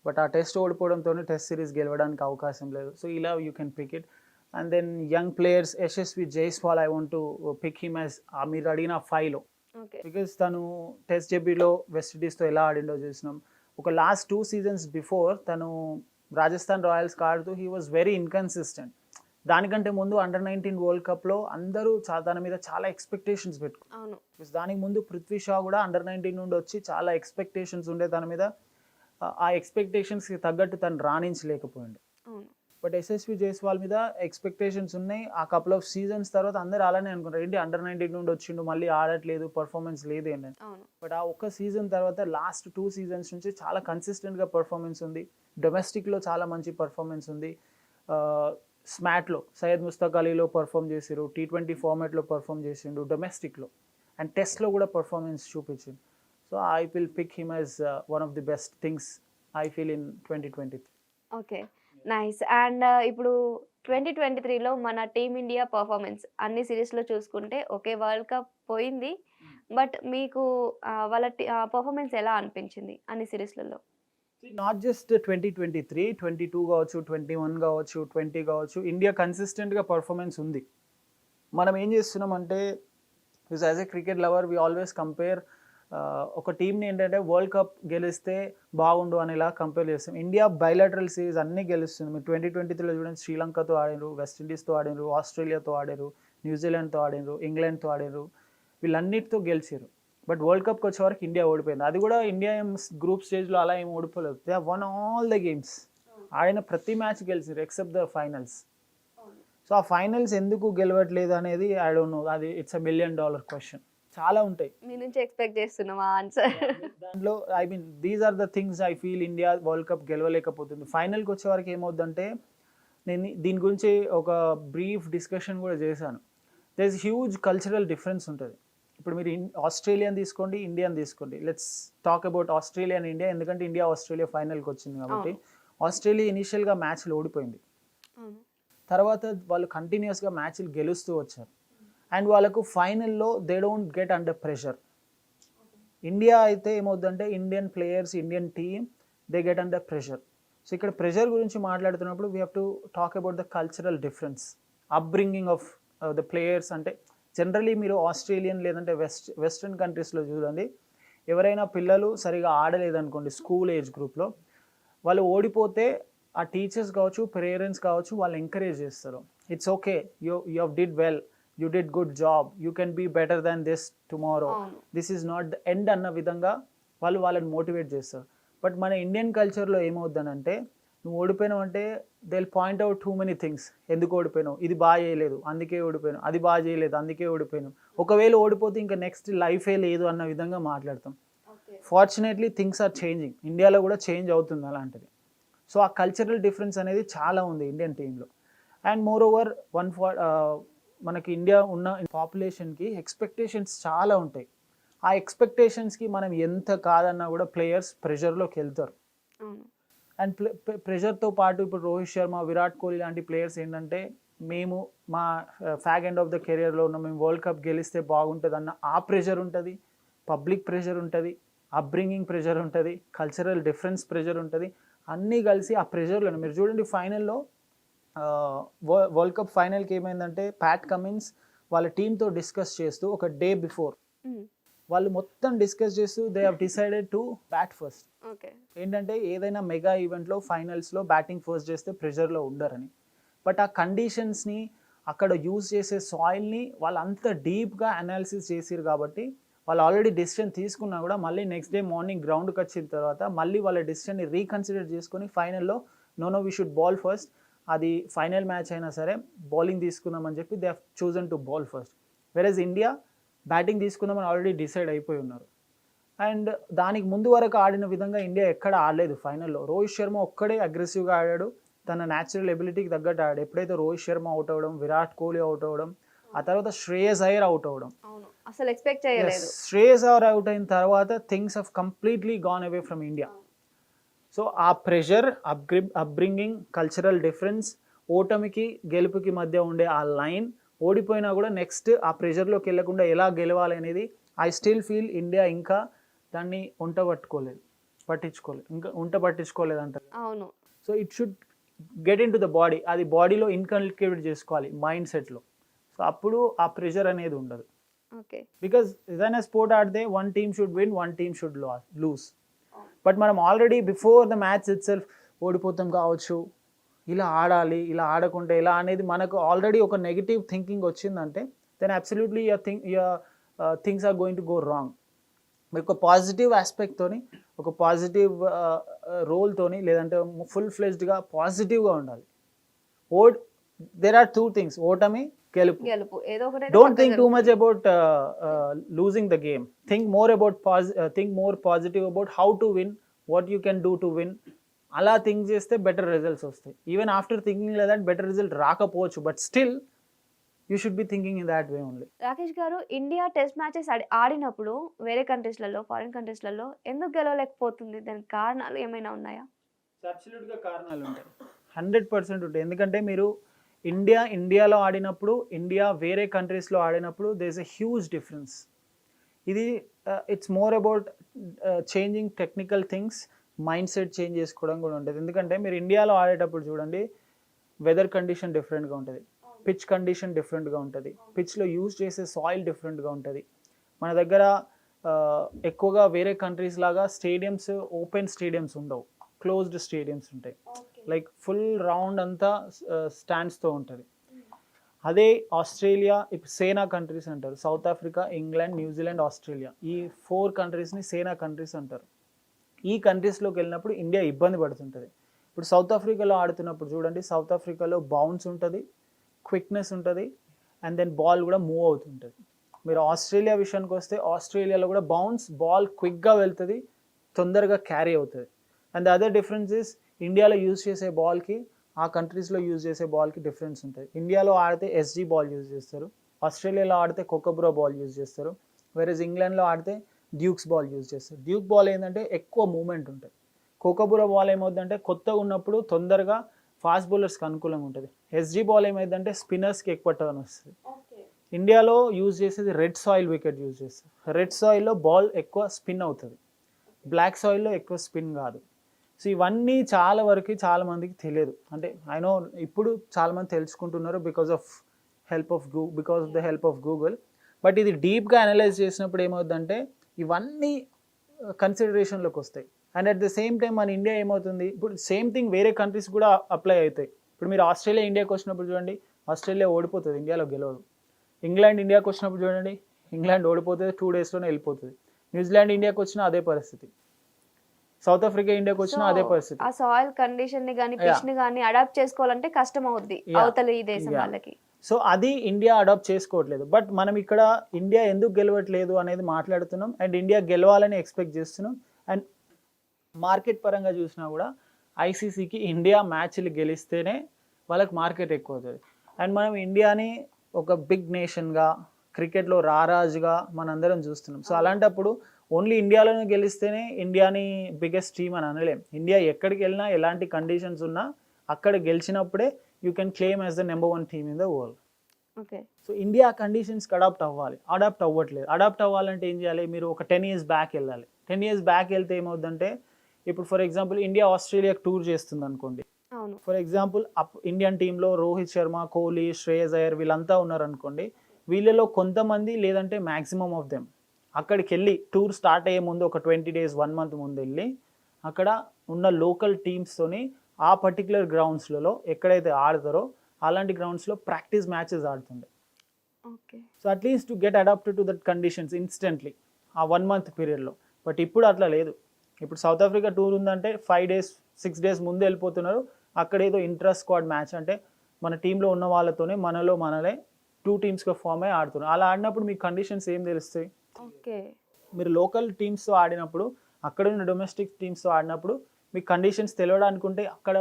బట్ ఆ టెస్ట్ ఓడిపోవడంతో టెస్ట్ సిరీస్ గెలవడానికి అవకాశం లేదు. సో ఇలా you can pick it. And then young players, Yashasvi Jaiswal, I want to pick him as మీరు అడిగిన 5లో, బికాస్ తను టెస్ట్ డెబ్యూలో వెస్టిండీస్తో ఎలా ఆడిండో చూసినాం. ఒక లాస్ట్ 2 seasons బిఫోర్ తను రాజస్థాన్ రాయల్స్ ఆడుతూ హీ వాజ్ వెరీ ఇన్కన్సిస్టెంట్. దానికంటే ముందు అండర్-19 వరల్డ్ కప్లో అందరూ తన మీద చాలా ఎక్స్పెక్టేషన్స్ పెట్టుకున్నారు. దానికి ముందు పృథ్వీ షా కూడా అండర్-19 నుండి వచ్చి చాలా ఎక్స్పెక్టేషన్స్ ఉండే తన మీద. ఆ ఎక్స్పెక్టేషన్స్కి తగ్గట్టు తను రాణించలేకపోయింది. బట్ యశస్వి జైస్వాల్ మీద ఎక్స్పెక్టేషన్స్ ఉన్నాయి. ఆ కపుల్ ఆఫ్ సీజన్స్ తర్వాత అందరూ అలానే అనుకుంటారు, ఏంటి అండర్-19 నుండి వచ్చిండు మళ్ళీ ఆడట్లేదు, పర్ఫార్మెన్స్ లేదు ఏంటి. బట్ ఆ ఒక్క సీజన్ తర్వాత లాస్ట్ 2 seasons నుంచి చాలా కన్సిస్టెంట్గా పర్ఫార్మెన్స్ ఉంది. డొమెస్టిక్లో చాలా మంచి పర్ఫార్మెన్స్ ఉంది. స్మాట్లో సయ్యద్ ముస్తక్ అలీలో పర్ఫామ్ చేసిరు, T20 ఫార్మాట్లో పర్ఫామ్ చేసిండు, డొమెస్టిక్లో అండ్ టెస్ట్లో కూడా పర్ఫార్మెన్స్ చూపించింది. So I will pick him as one of the best things I feel in 2023. Okay, nice. And ఇప్పుడు 2023లో మన టీమిండియా పర్ఫార్మెన్స్ అన్ని సిరీస్లో చూసుకుంటే, ఓకే వరల్డ్ కప్ పోయింది, బట్ మీకు వాళ్ళ పర్ఫార్మెన్స్ ఎలా అనిపించింది అన్ని సిరీస్లలో? నాట్ జస్ట్ 2023, 22 కావచ్చు, 21 కావచ్చు, 20 కావచ్చు, ఇండియా కన్సిస్టెంట్గా పర్ఫార్మెన్స్ ఉంది. మనం ఏం చేస్తున్నామంటే, as a cricket lover we always compare ఒక టీంని ఏంటంటే వరల్డ్ కప్ గెలిస్తే బాగుండు అనేలా కంపేర్ చేస్తాం. ఇండియా బైలాటరల్ సిరీస్ అన్నీ గెలుస్తుంది. మీరు 2023లో చూడండి, శ్రీలంకతో ఆడినారు, వెస్టిండీస్తో ఆడినారు, ఆస్ట్రేలియాతో ఆడారు, న్యూజిలాండ్తో ఆడినారు, ఇంగ్లాండ్తో ఆడారు, వీళ్ళన్నిటితో గెలిచారు. బట్ వరల్డ్ కప్కి వచ్చే వరకు ఇండియా ఓడిపోయింది. అది కూడా ఇండియా గ్రూప్ స్టేజ్లో అలా ఏం ఓడిపోలేదు. They have won all the games. ఆడిన ప్రతి మ్యాచ్ గెలిచారు ఎక్సెప్ట్ ద ఫైనల్స్. సో ఆ ఫైనల్స్ ఎందుకు గెలవట్లేదు అనేది ఐ డోంట్ నో. అది ఇట్స్ $1 million క్వశ్చన్. చాలా ఉంటాయి, మీ నుంచి ఎక్స్పెక్ట్ చేస్తున్నాం ఆన్సర్. దాంట్లో I mean these are the things I feel India World Cup గెలవలేకపోతుంది. ఫైనల్కి వచ్చే వరకు ఏమవుద్దంటే, నేను దీని గురించి ఒక బ్రీఫ్ డిస్కషన్ కూడా చేశాను. There is huge cultural difference ఉంటుంది. ఇప్పుడు మీరు ఆస్ట్రేలియన్ తీసుకోండి, ఇండియన్ తీసుకోండి. Let's talk about Australia and India, ఎందుకంటే ఇండియా ఆస్ట్రేలియా ఫైనల్కి వచ్చింది కాబట్టి. ఆస్ట్రేలియా ఇనిషియల్గా మ్యాచ్లు ఓడిపోయింది, తర్వాత వాళ్ళు కంటిన్యూస్గా మ్యాచ్లు గెలుస్తూ వచ్చారు అండ్ వాళ్ళకు ఫైనల్లో they don't get under pressure. India అయితే ఏమవుతుందంటే, Indian players, Indian team they get under pressure. So ఇక్కడ ప్రెషర్ గురించి మాట్లాడుతున్నప్పుడు we have to talk about the cultural difference, upbringing of the players. అంటే జనరలీ మీరు ఆస్ట్రేలియన్ లేదంటే వెస్ట్రన్ కంట్రీస్లో చూడండి, ఎవరైనా పిల్లలు సరిగా ఆడలేదనుకోండి స్కూల్ ఏజ్ గ్రూప్లో, వాళ్ళు ఓడిపోతే ఆ టీచర్స్ కావచ్చు, పేరెంట్స్ కావచ్చు, వాళ్ళు ఎంకరేజ్ చేస్తారు. It's okay, you have did well, you did good job, you can be better than this tomorrow, అవును. This is not the end అన్న విధంగా వాళ్ళని మోటివేట్ చేస్తారు. బట్ మన ఇండియన్ కల్చర్లో ఏమవుద్దనంటే నువ్వు ఓడిపోయినావు అంటే they will point out too many things. ఎందుకు ఓడిపోయినావు, ఇది బాగా చేయలేదు అందుకే ఓడిపోయాను, అది బాగా చేయలేదు అందుకే ఓడిపోయాను, ఒకవేళ ఓడిపోతే ఇంకా నెక్స్ట్ లైఫే లేదు అన్న విధంగా మాట్లాడతాం. ఫార్చునేట్లీ థింగ్స్ ఆర్ చేంజింగ్, ఇండియాలో కూడా చేంజ్ అవుతుంది అలాంటిది. సో ఆ కల్చరల్ డిఫరెన్స్ అనేది చాలా ఉంది ఇండియన్ టీంలో. అండ్ మోర్ ఓవర్ మనకి ఇండియా ఉన్న పాపులేషన్కి ఎక్స్పెక్టేషన్స్ చాలా ఉంటాయి. ఆ ఎక్స్పెక్టేషన్స్కి మనం ఎంత కాదన్నా కూడా ప్లేయర్స్ ప్రెషర్లోకి వెళ్తారు. అవును. అండ్ ప్రెషర్తో పాటు ఇప్పుడు రోహిత్ శర్మ, విరాట్ కోహ్లీ లాంటి ప్లేయర్స్ ఏంటంటే మేము మా ఫ్యాగ్ ఎండ్ ఆఫ్ ద కెరియర్లో ఉన్న మేము వరల్డ్ కప్ గెలిస్తే బాగుంటుంది అన్న ఆ ప్రెషర్ ఉంటుంది, పబ్లిక్ ప్రెషర్ ఉంటుంది, అప్బ్రింగింగ్ ప్రెషర్ ఉంటుంది, కల్చరల్ డిఫరెన్స్ ప్రెషర్ ఉంటుంది. అన్నీ కలిసి ఆ ప్రెషర్లో మీరు చూడండి ఫైనల్లో వరల్డ్ కప్ ఫైనల్కి ఏమైందంటే ప్యాట్ కమిన్స్ వాళ్ళ టీంతో డిస్కస్ చేస్తూ ఒక డే బిఫోర్ వాళ్ళు మొత్తం డిస్కస్ చేస్తూ they have decided to bat first. Okay. ఏంటంటే ఏదైనా మెగా ఈవెంట్లో ఫైనల్స్లో బ్యాటింగ్ ఫస్ట్ చేస్తే ప్రెషర్లో ఉండరని. బట్ ఆ కండిషన్స్ని అక్కడ యూజ్ చేసే సాయిల్ని వాళ్ళు అంత డీప్గా అనాలిసిస్ చేసిరు కాబట్టి వాళ్ళు ఆల్రెడీ డెసిషన్ తీసుకున్నా కూడా మళ్ళీ నెక్స్ట్ డే మార్నింగ్ గ్రౌండ్కి వచ్చిన తర్వాత మళ్ళీ వాళ్ళ డెసిషన్ని రీకన్సిడర్ చేసుకొని ఫైనల్లో no we should bowl first, అది ఫైనల్ మ్యాచ్ అయినా సరే బౌలింగ్ తీసుకుందామని చెప్పి they have chosen to bowl first. Whereas India batting తీసుకుందామని ఆల్రెడీ డిసైడ్ అయిపోయి ఉన్నారు. అండ్ దానికి ముందు వరకు ఆడిన విధంగా ఇండియా ఎక్కడ ఆడలేదు ఫైనల్లో. రోహిత్ శర్మ ఒక్కడే అగ్రెసివ్గా ఆడాడు, తన న్యాచురల్ ఎబిలిటీకి తగ్గట్టు ఆడాడు. ఎప్పుడైతే రోహిత్ శర్మ అవుట్ అవ్వడం, విరాట్ కోహ్లీ అవుట్ అవ్వడం, ఆ తర్వాత శ్రేయస్ అయ్యర్ అవుట్ అవ్వడం, అవును, అసలు ఎక్స్పెక్ట్ చేయలేదు. శ్రేయస్ అయ్యర్ అవుట్ అయిన తర్వాత things have completely gone away from India. So ఆ ప్రెషర్, అప్బ్రింగింగ్, కల్చరల్ డిఫరెన్స్, ఓటమికి గెలుపుకి మధ్య ఉండే ఆ లైన్, ఓడిపోయినా కూడా నెక్స్ట్ ఆ ప్రెషర్లోకి వెళ్ళకుండా ఎలా గెలవాలి అనేది ఐ స్టిల్ ఫీల్ ఇండియా ఇంకా దాన్ని పట్టించుకోలేదు అంటారు. అవును. So it should get in to the body, అది బాడీలో ఇన్కల్కేట్ చేసుకోవాలి మైండ్ సెట్లో. సో అప్పుడు ఆ ప్రెషర్ అనేది ఉండదు. ఓకే. బికాజ్ ఏదైనా స్పోర్ట్ ఆడితే one team should win, one team should lose. But మనం already before the match itself ఓడిపోతాం కావచ్చు, ఇలా ఆడాలి, ఇలా ఆడకుంటే ఇలా అనేది మనకు ఆల్రెడీ ఒక నెగిటివ్ థింకింగ్ వచ్చిందంటే then absolutely things are going to go wrong. మీకు ఒక పాజిటివ్ ఆస్పెక్ట్తోని, ఒక పాజిటివ్ రోల్తోని, లేదంటే ఫుల్ ఫ్లెజ్డ్గా పాజిటివ్గా ఉండాలి. దేర్ ఆర్ టూ థింగ్స్, ఓటమి, గెలుపు. ఏదో ఒకటి. Don't think too much about losing the game. Think more positive about how to win, what you can do to win. అలా థింక్ చేస్తే బెటర్ రిజల్ట్స్ వస్తాయి. ఈవెన్ ఆఫ్టర్ థింకింగ్ లేదా బెటర్ రిజల్ట్ రాకపోవచ్చు, but still you should be thinking in that way only. Rakesh గారు, ఇండియా టెస్ట్ మ్యాచెస్ ఆడినప్పుడు వేరే కంట్రీస్లలో, ఫారిన్ కంట్రీస్లలో ఎందుకు గెలవలేకపోతుంది? దానికి కారణాలు ఏమైనా ఉన్నాయా? అబ్సల్యూట్గా కారణాలు ఉంటాయి, 100% ఉంటాయి. ఎందుకంటే మీరు ఇండియాలో ఆడినప్పుడు, ఇండియా వేరే కంట్రీస్లో ఆడినప్పుడు there is a huge difference. ఇది it's more about changing technical things, mindset change చేసుకోవడం కూడా ఉంటుంది. ఎందుకంటే మీరు ఇండియాలో ఆడేటప్పుడు చూడండి, వెదర్ కండిషన్ డిఫరెంట్గా ఉంటుంది, పిచ్ కండిషన్ డిఫరెంట్గా ఉంటుంది, పిచ్లో యూజ్ చేసే సాయిల్ డిఫరెంట్గా ఉంటుంది. మన దగ్గర ఎక్కువగా వేరే కంట్రీస్ లాగా స్టేడియమ్స్, ఓపెన్ స్టేడియమ్స్ ఉండవు, క్లోజ్డ్ స్టేడియమ్స్ ఉంటాయి. లైక్ ఫుల్ రౌండ్ అంతా స్టాండ్స్తో ఉంటుంది. అదే ఆస్ట్రేలియా, ఇప్పుడు సేనా కంట్రీస్ అంటారు, south Africa, England, New Zealand, Australia, ఈ 4 కంట్రీస్ని సేనా కంట్రీస్ అంటారు. ఈ కంట్రీస్లోకి వెళ్ళినప్పుడు ఇండియా ఇబ్బంది పడుతుంటుంది. ఇప్పుడు సౌత్ ఆఫ్రికాలో ఆడుతున్నప్పుడు చూడండి, సౌత్ ఆఫ్రికాలో బౌన్స్ ఉంటుంది, క్విక్నెస్ ఉంటుంది, అండ్ దెన్ బాల్ కూడా మూవ్ అవుతుంటుంది. మీరు ఆస్ట్రేలియా విషయానికి వస్తే ఆస్ట్రేలియాలో కూడా బౌన్స్, బాల్ క్విక్గా వెళ్తుంది, తొందరగా క్యారీ అవుతుంది. And the other difference is ఇండియాలో యూజ్ చేసే బాల్కి ఆ కంట్రీస్లో యూజ్ చేసే బాల్కి డిఫరెన్స్ ఉంటుంది. ఇండియాలో ఆడితే ఎస్జీ బాల్ యూజ్ చేస్తారు, ఆస్ట్రేలియాలో ఆడితే కోకబ్రో బాల్ యూజ్ చేస్తారు, వేరేజ్ ఇంగ్లాండ్లో ఆడితే డ్యూక్స్ బాల్ యూజ్ చేస్తారు. డ్యూక్ బాల్ ఏంటంటే ఎక్కువ మూమెంట్ ఉంటుంది. కోకబురా బాల్ ఏమవుతుందంటే కొత్తగా ఉన్నప్పుడు తొందరగా ఫాస్ట్ బౌలర్స్కి అనుకూలంగా ఉంటుంది. ఎస్జీ బాల్ ఏమైందంటే స్పిన్నర్స్కి ఎక్కువ టర్న్ వస్తుంది. ఇండియాలో యూజ్ చేసేది రెడ్ సాయిల్ వికెట్ యూజ్ చేస్తారు. రెడ్ సాయిల్లో బాల్ ఎక్కువ స్పిన్ అవుతుంది, బ్లాక్ సాయిల్లో ఎక్కువ స్పిన్ కాదు. సో ఇవన్నీ చాలా వరకు చాలామందికి తెలియదు. అంటే ఐ నో ఇప్పుడు చాలామంది తెలుసుకుంటున్నారు because of the help of Google. But ఇది డీప్గా అనలైజ్ చేసినప్పుడు ఏమవుతుందంటే ఇవన్నీ కన్సిడరేషన్లోకి వస్తాయి. And at the same time మన ఇండియా ఏమవుతుంది, ఇప్పుడు సేమ్ థింగ్ వేరే కంట్రీస్ కూడా అప్లై అవుతాయి. ఇప్పుడు మీరు ఆస్ట్రేలియా ఇండియాకి వచ్చినప్పుడు చూడండి, ఆస్ట్రేలియా ఓడిపోతుంది, ఇండియాలో గెలవదు. ఇంగ్లాండ్ ఇండియాకి వచ్చినప్పుడు చూడండి, ఇంగ్లాండ్ ఓడిపోతుంది 2 డేస్లోనే వెళ్ళిపోతుంది. న్యూజిలాండ్ ఇండియాకి వచ్చినా అదే పరిస్థితి, సౌత్ ఆఫ్రికా ఇండియాకి వచ్చినా అదే పరిస్థితి. ఆ సాయిల్ కండిషన్ ని గానీ పిచ్ ని గానీ అడాప్ట్ చేసుకోవాలంటే కష్టం అవుద్ది అవతల ఈ దేశం వాళ్ళకి. సో అది ఇండియా అడాప్ట్ చేసుకోవట్లేదు. బట్ మనం ఇక్కడ ఇండియా ఎందుకు గెలవట్లేదు అనేది మాట్లాడుతున్నాం, అండ్ ఇండియా గెలవాలని ఎక్స్పెక్ట్ చేస్తున్నాం. అండ్ మార్కెట్ పరంగా చూసినా కూడా ఐసీసీకి ఇండియా మ్యాచ్లు గెలిస్తేనే వాళ్ళకి మార్కెట్ ఎక్కువ అవుతుంది. అండ్ మనం ఇండియాని ఒక బిగ్ నేషన్గా, క్రికెట్లో రారాజుగా మనందరం చూస్తున్నాం. సో అలాంటప్పుడు ఓన్లీ ఇండియాలోనే గెలిస్తేనే ఇండియాని బిగ్గెస్ట్ టీమ్ అని అనలేం. ఇండియా ఎక్కడికి వెళ్ళినా ఎలాంటి కండిషన్స్ ఉన్నా అక్కడ గెలిచినప్పుడే you can claim as the number 1 team in the world. Okay. So India కండిషన్స్కి అడాప్ట్ అవ్వాలి. అడాప్ట్ అవ్వట్లేదు. అడాప్ట్ అవ్వాలంటే ఏం చేయాలి? మీరు ఒక 10 years బ్యాక్ వెళ్ళాలి. 10 years బ్యాక్ వెళ్తే ఏమవుతుందంటే, ఇప్పుడు ఫర్ ఎగ్జాంపుల్ ఇండియా ఆస్ట్రేలియాకి టూర్ చేస్తుంది అనుకోండి. అవును. ఫర్ ఎగ్జాంపుల్ ఇండియన్ టీంలో రోహిత్ శర్మ, కోహ్లీ, శ్రేయస్ అయ్యర్ వీళ్ళంతా ఉన్నారనుకోండి. వీళ్ళలో కొంతమంది లేదంటే మ్యాక్సిమం ఆఫ్ దెమ్ అక్కడికి వెళ్ళి టూర్ స్టార్ట్ అయ్యే ముందు ఒక 20 days 1 month ముందు వెళ్ళి అక్కడ ఉన్న లోకల్ టీమ్స్తోని ఆ పర్టికులర్ గ్రౌండ్స్లలో ఎక్కడైతే ఆడతారో అలాంటి గ్రౌండ్స్లో ప్రాక్టీస్ మ్యాచెస్ ఆడుతుండే. Okay. So at least to get adapted to that conditions instantly ఆ 1 month పీరియడ్లో. బట్ ఇప్పుడు అట్లా లేదు. ఇప్పుడు సౌత్ ఆఫ్రికా టూర్ ఉందంటే 5 days 6 days ముందు వెళ్ళిపోతున్నారు. అక్కడ ఏదో ఇంట్రా స్క్వాడ్ మ్యాచ్ అంటే మన టీంలో ఉన్న వాళ్ళతోనే మనలే 2 teamsగా ఫామ్ అయ్యి ఆడుతున్నారు. అలా ఆడినప్పుడు మీకు కండిషన్స్ ఏం తెలుస్తాయి? ఓకే. మీరు లోకల్ టీమ్స్తో ఆడినప్పుడు, అక్కడ ఉన్న డొమెస్టిక్ టీమ్స్తో ఆడినప్పుడు మీకు కండిషన్స్ తెలియడానికి ఉంటే అక్కడ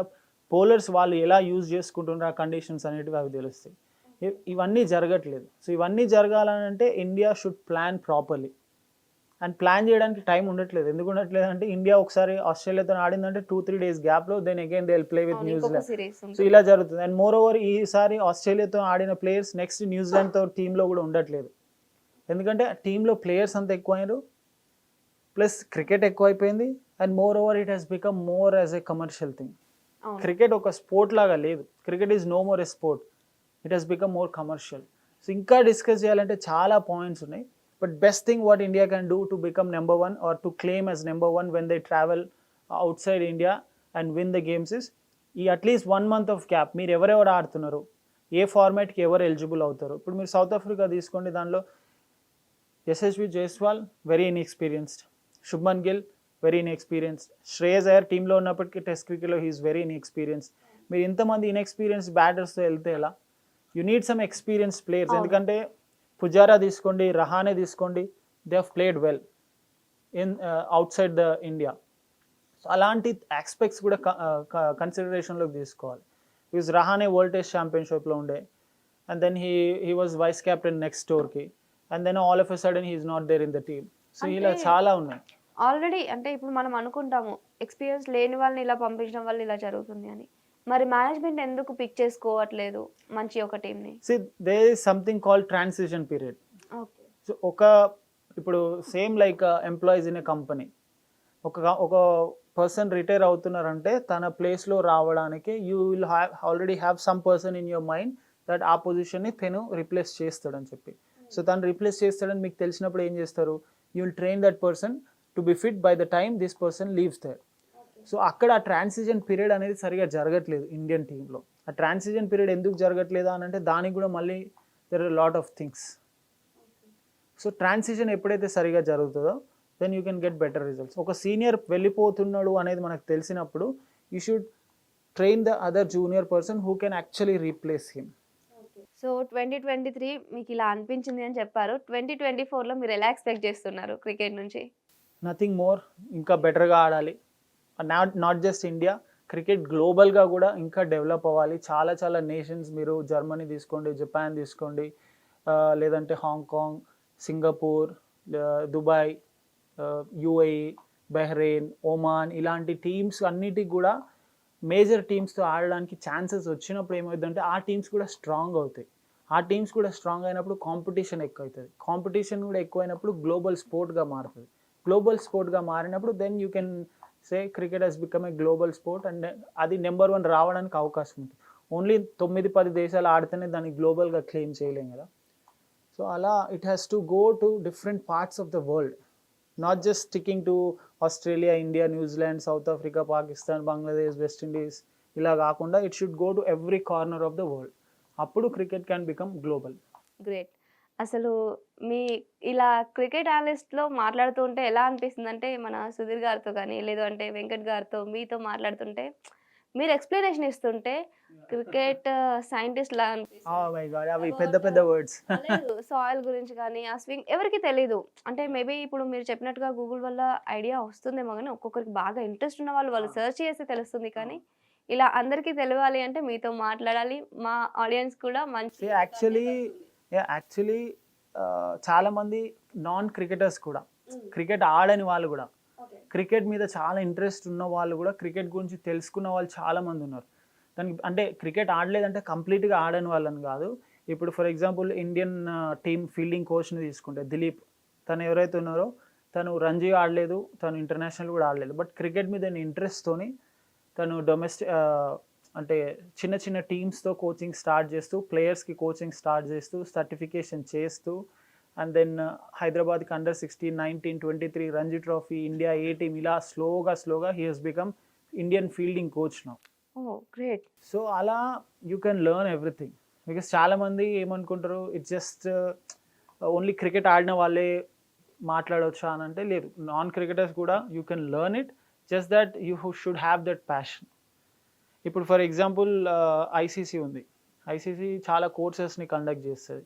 బౌలర్స్ వాళ్ళు ఎలా యూజ్ చేసుకుంటున్నారు ఆ కండిషన్స్ అనేటివి అవి తెలుస్తాయి. ఇవన్నీ జరగట్లేదు. సో ఇవన్నీ జరగాలంటే India should plan properly. And plan చేయడానికి టైం ఉండట్లేదు. ఎందుకు ఉండట్లేదు అంటే, ఇండియా ఒకసారి ఆస్ట్రేలియాతో ఆడిందంటే 2-3 days గ్యాప్లో then again they will play with New Zealand. So ఇలా జరుగుతుంది. అండ్ మోర్ ఓవర్ ఈసారి ఆస్ట్రేలియాతో ఆడిన ప్లేయర్స్ నెక్స్ట్ న్యూజిలాండ్తో టీంలో కూడా ఉండట్లేదు. ఎందుకంటే టీంలో ప్లేయర్స్ అంత ఎక్కువైనారు, ప్లస్ క్రికెట్ ఎక్కువైపోయింది. And moreover it has become more as a commercial thing. Cricket ఒక స్పోర్ట్ లాగా లేదు. Cricket is no more a sport, it has become more commercial. So ఇంకా డిస్కస్ చేయాలంటే చాలా పాయింట్స్ ఉన్నాయి. But best thing what India can do to become number 1 or to claim as number 1 when they travel outside India and win the games is ఈ అట్లీస్ట్ 1 month ఆఫ్ గ్యాప్. మీరు ఎవరెవరు ఆడుతున్నారు, ఏ ఫార్మాట్కి ఎవరు ఎలిజిబుల్ అవుతారు. ఇప్పుడు మీరు సౌత్ ఆఫ్రికా తీసుకోండి, దానిలో Yashasvi Jaiswal very inexperienced, Shubman Gill very inexperienced, Shreyas Iyer టీంలో ఉన్నప్పటికీ టెస్ట్ క్రికెట్లో హీఈస్ వెరీ ఇన్ఎక్స్పీరియన్స్డ్. మీరు ఇంతమంది ఇన్ఎక్స్పీరియన్స్డ్ బ్యాటర్స్తో వెళ్తే ఎలా? You need some experienced players. ఎందుకంటే పుజారా తీసుకోండి, రహానే తీసుకోండి, they have played well in outside the India. So అలాంటి ఆస్పెక్ట్స్ కూడా కన్సిడరేషన్లోకి తీసుకోవాలి. బికాజ్ రహానే వరల్డ్ టెస్ట్ ఛాంపియన్షిప్లో ఉండే, and then he was vice captain next టూర్కి, and then all of a sudden he is not there in the team. So ఇలా చాలా ఉన్నాయి ఆల్రెడీ. అంటే ఇప్పుడు మనం అనుకుంటాము ఎక్స్పీరియన్స్ లేని వాళ్ళని ఇలా పంపించడం వల్ల ఇలా జరుగుతుంది అని. మరి మేనేజ్మెంట్ ఎందుకు పిక్ చేసుకోవట్లేదు మంచి ఒక టీంని? See, there is something called transition period. Okay. So ఇప్పుడు same like employees in a company, ఒక పర్సన్ రిటైర్ అవుతున్నారంటే తన ప్లేస్లో రావడానికి you will already have some person in your mind that ఆ పొజిషన్ని తను రిప్లేస్ చేస్తాడని చెప్పి. సో తను రిప్లేస్ చేస్తాడని మీకు తెలిసినప్పుడు ఏం చేస్తారు? You will train that person to be fit by the time this person leaves there. So అక్కడ ఆ ట్రాన్సిషన్ పీరియడ్ అనేది సరిగా జరగట్లేదు ఇండియన్ టీంలో. ఆ ట్రాన్సిషన్ పీరియడ్ ఎందుకు జరగట్లేదు అని అంటే దానికి కూడా మళ్ళీ there are lot of things. So transition ఎప్పుడైతే సరిగా జరుగుతుందో then you can get better results. ఒక సీనియర్ వెళ్ళిపోతున్నాడు అనేది మనకు తెలిసినప్పుడు you should train the other junior person who can actually replace him. So 2023 మీకు ఇలా అనిపించింది అని చెప్పారు. 2024లో మీరు ఎలా ఎక్స్పెక్ట్ చేస్తున్నారు క్రికెట్ నుంచి? నథింగ్ మోర్, ఇంకా బెటర్గా ఆడాలి. నాట్ జస్ట్ ఇండియా, క్రికెట్ గ్లోబల్గా కూడా ఇంకా డెవలప్ అవ్వాలి. చాలా నేషన్స్, మీరు జర్మనీ తీసుకోండి, జపాన్ తీసుకోండి, లేదంటే Hong Kong, Singapore, Dubai, UAE, Bahrain, Oman, ఇలాంటి టీమ్స్ అన్నిటికి కూడా మేజర్ టీమ్స్తో ఆడడానికి ఛాన్సెస్ వచ్చినప్పుడు ఏమవుతుందంటే ఆ టీమ్స్ కూడా స్ట్రాంగ్ అవుతాయి. ఆ టీమ్స్ కూడా స్ట్రాంగ్ అయినప్పుడు కాంపిటీషన్ ఎక్కువ అవుతుంది. కాంపిటీషన్ కూడా ఎక్కువైనప్పుడు గ్లోబల్ స్పోర్ట్గా మారుతుంది. గ్లోబల్ స్పోర్ట్గా మారినప్పుడు then you can say cricket has become a global sport and అది నెంబర్ 1 రావడానికి అవకాశం ఉంటుంది. ఓన్లీ 9-10 దేశాలు ఆడితేనే దాన్ని గ్లోబల్గా క్లెయిమ్ చేయలేం కదా. సో అలా it has to go to different parts of the world, not just sticking to Australia, India, New Zealand, South Africa, Pakistan, Bangladesh, West Indies ఇలా కాకుండా it should go to every corner of the world. అప్పుడు cricket can become global. Great. అసలు మీ ఇలా క్రికెట్ అనలిస్ట్‌లో మాట్లాడుతూ ఉంటే ఎలా అనిపిస్తుందంటే, మన సుధీర్ గారితో గాని, లేదు అంటే వెంకట్ గారితో, మీతో మాట్లాడుతుంటే మీరు ఎక్స్‌ప్లనేషన్ ఇస్తుంటే క్రికెట్ సైంటిస్ట్‌లా అనిపిస్తుంది. Oh my God! అవి పెద్ద అబౌట్ పెద్ద వర్డ్స్. లేదు సాయిల్ గురించి గాని, ఆ స్వింగ్ ఎవరికీ తెలీదు. అంటే మేబీ ఇప్పుడు మీరు చెప్పినట్టుగా గూగుల్ వల్ల ఐడియా వస్తుందేమో గానీ, ఒక్కొక్కరికి బాగా ఇంట్రెస్ట్ ఉన్న వాళ్ళు సెర్చ్ చేస్తే తెలుస్తుంది కానీ, ఇలా అందరికీ తెలవాలి అంటే మీతో మాట్లాడాలి. మా ఆడియన్స్ కూడా మంచి యాక్చువల్లీ యాక్చువల్లీ చాలామంది నాన్ క్రికెటర్స్ కూడా, క్రికెట్ ఆడని వాళ్ళు కూడా, క్రికెట్ మీద చాలా ఇంట్రెస్ట్ ఉన్న వాళ్ళు కూడా, క్రికెట్ గురించి తెలుసుకున్న వాళ్ళు చాలామంది ఉన్నారు. దానికి అంటే క్రికెట్ ఆడలేదంటే కంప్లీట్గా ఆడని వాళ్ళని కాదు. ఇప్పుడు for example Indian team fielding కోచ్ని తీసుకుంటే దిలీప్, తను ఎవరైతే ఉన్నారో తను రంజీ ఆడలేదు, తను ఇంటర్నేషనల్ కూడా ఆడలేదు. బట్ క్రికెట్ మీద ఇంట్రెస్ట్తోని తను డొమెస్టిక్ అంటే చిన్న చిన్న టీమ్స్తో కోచింగ్ స్టార్ట్ చేస్తూ, ప్లేయర్స్కి కోచింగ్ స్టార్ట్ చేస్తూ, సర్టిఫికేషన్ చేస్తూ, అండ్ దెన్ హైదరాబాద్కి under 16, 19, 23 Ranji trophy, India A team, ఇలా స్లోగా he has become Indian fielding coach now. Oh! Great. So అలా you can learn everything. Because చాలామంది ఏమనుకుంటారు, ఇట్స్ జస్ట్ ఓన్లీ క్రికెట్ ఆడిన వాళ్ళే మాట్లాడవచ్చా అని అంటే లేదు. నాన్ క్రికెటర్స్ కూడా you can learn it, just that you should have that passion. ఇప్పుడు ఫర్ ఎగ్జాంపుల్ ఐసీసీ ఉంది. ఐసీసీ చాలా కోర్సెస్ని కండక్ట్ చేస్తుంది.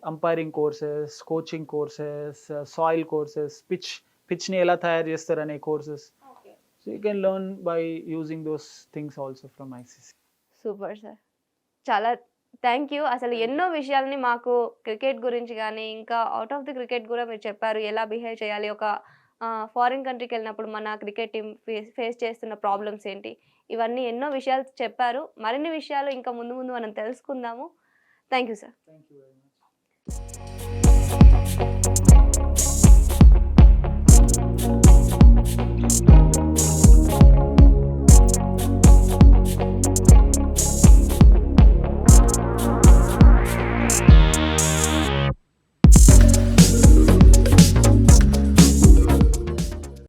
Umpiring courses, coaching courses, soil courses, పిచ్ని ఎలా తయారు చేస్తారనే courses. So you can learn by using those things also from ICC. Super sir. చాలా థ్యాంక్ యూ. అసలు ఎన్నో విషయాలని మాకు క్రికెట్ గురించి గానీ, ఇంకా ఔట్ ఆఫ్ ది క్రికెట్ గూడా మీరు చెప్పారు. ఎలా బిహేవ్ చేయాలి, ఒక ఫారిన్ కంట్రీకెళ్ళినప్పుడు మన క్రికెట్ టీమ్ ఫేస్ చేస్తున్న ప్రాబ్లమ్స్ ఏంటి, ఇవన్నీ ఎన్నో విషయాలు చెప్పారు. మరిన్ని విషయాలు ఇంకా ముందు ముందు మనం తెలుసుకుందాము. Thank you sir. Thank you very much.